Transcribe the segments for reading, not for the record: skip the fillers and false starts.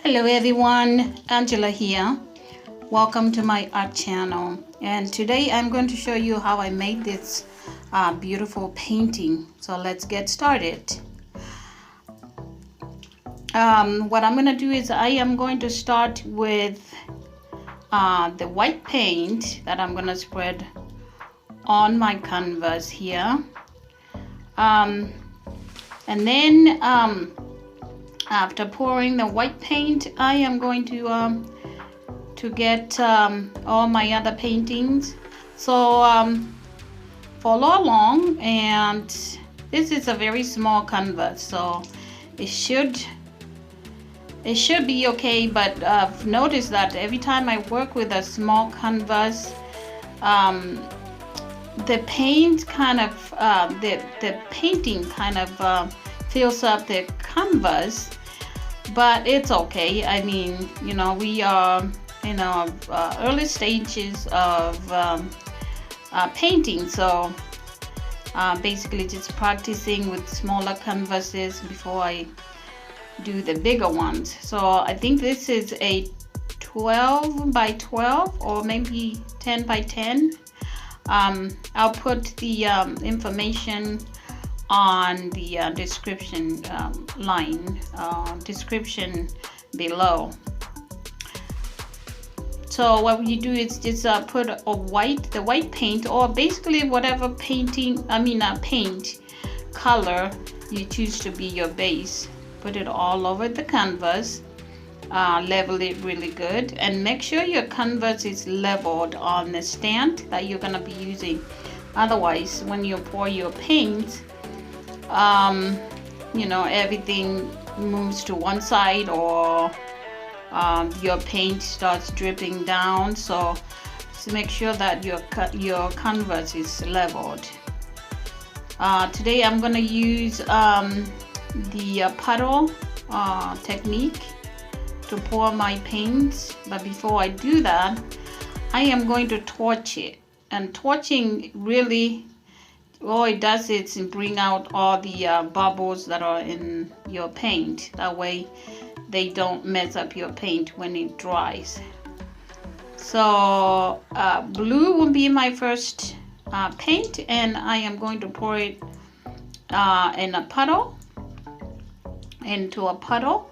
Hello everyone, Angela here. Welcome to my art channel, and today I'm going to show you how I made this beautiful painting. So let's get started. What I'm going to do is I am going to start with the white paint that I'm going to spread on my canvas here, and then after pouring the white paint, I am going to get all my other paintings. So follow along, and this is a very small canvas, so it should be okay. But I've noticed that every time I work with a small canvas, the paint kind of the painting kind of fills up the canvas, but it's okay. I mean, you know, we are in our early stages of painting, so basically just practicing with smaller canvases before I do the bigger ones. So I think this is a 12 by 12 or maybe 10 by 10. I'll put the information on the description description below. So what you do is just put the white paint, or basically whatever paint color you choose to be your base. Put it all over the canvas, level it really good, and make sure your canvas is leveled on the stand that you're gonna be using. Otherwise, when you pour your paint, you know, everything moves to one side, or your paint starts dripping down. So make sure that your canvas is leveled. Today I'm going to use the puddle technique to pour my paint, but before I do that, I am going to torch it. And torching really, all it does is bring out all the bubbles that are in your paint. That way they don't mess up your paint when it dries. So blue will be my first paint, and I am going to pour it into a puddle,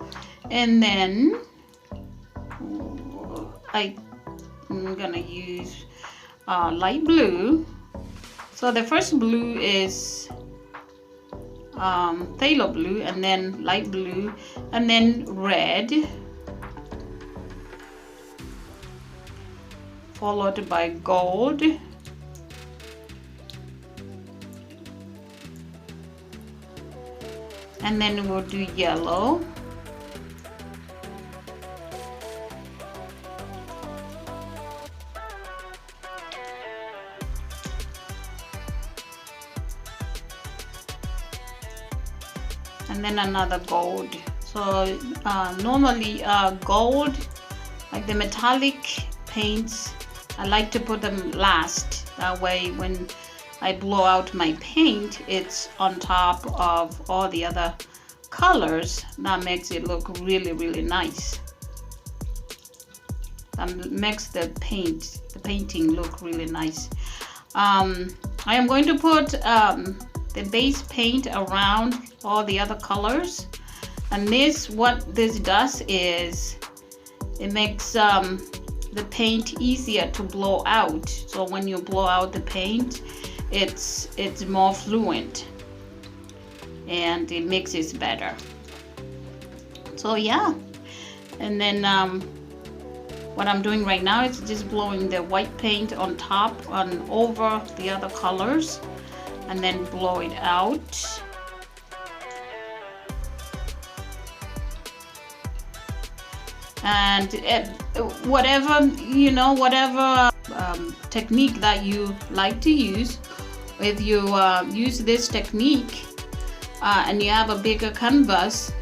and then I'm gonna use light blue. So the first blue is phthalo blue, and then light blue, and then red, followed by gold, and then we'll do yellow, and then another gold. So normally gold, like the metallic paints, I like to put them last. That way when I blow out my paint, it's on top of all the other colors. That makes it look really, really nice. That makes the painting look really nice. I am going to put the base paint around all the other colors, and what this does is it makes the paint easier to blow out. So when you blow out the paint, it's more fluent and it mixes better. So yeah, and then what I'm doing right now is just blowing the white paint on top and over the other colors, and then blow it out. And whatever technique that you like to use, if you use this technique and you have a bigger canvas,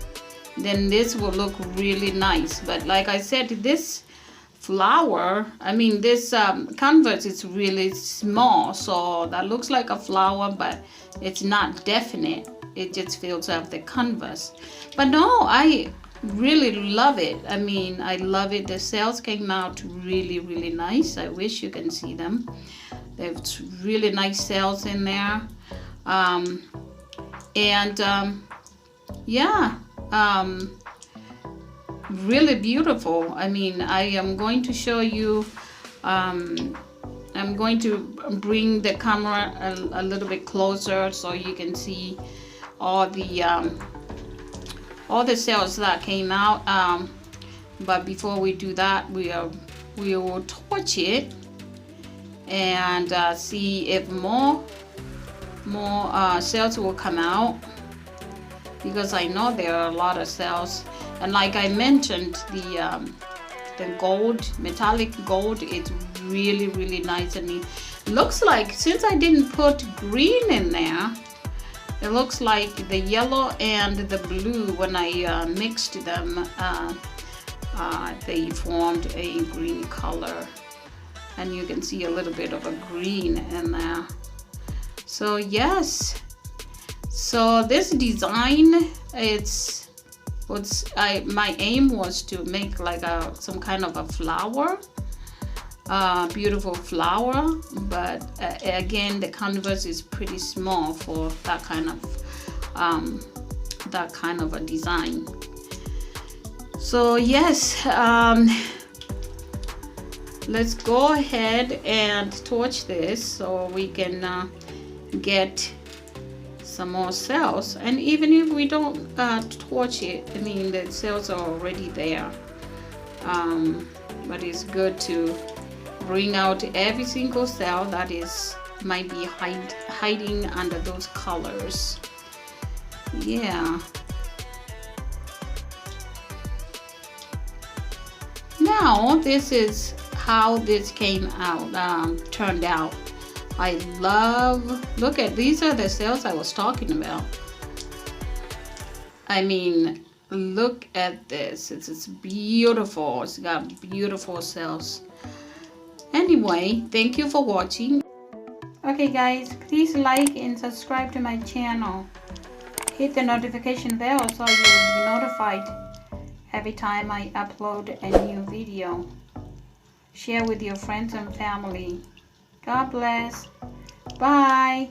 then this will look really nice. But like I said, this this canvas is really small, so that looks like a flower, but it's not definite. It just fills up the canvas. But no, I really love it. I mean, I love it. The sales came out really, really nice. I wish you can see them. There's really nice sales in there. Yeah, really beautiful. I mean, I am going to show you, I'm going to bring the camera a little bit closer so you can see all the sales that came out. But before we do that, we will torch it and see if more sales will come out, because I know there are a lot of sales. And like I mentioned, the gold, metallic gold, is really, really nice. And it looks like, since I didn't put green in there, it looks like the yellow and the blue, when I mixed them, they formed a green color. And you can see a little bit of a green in there. So yes, so this design, my aim was to make like some kind of a flower, beautiful flower, but again, the canvas is pretty small for that kind of a design. So yes, let's go ahead and torch this so we can get some more cells. And even if we don't torch it, I mean, the cells are already there, but it's good to bring out every single cell that might be hiding under those colors. Yeah. Now this is how this turned out. I love, look at, these are the cells I was talking about. I mean, look at this. It's beautiful. It's got beautiful cells. Anyway, thank you for watching. Okay guys, please like and subscribe to my channel. Hit the notification bell so you'll be notified every time I upload a new video. Share with your friends and family. God bless. Bye.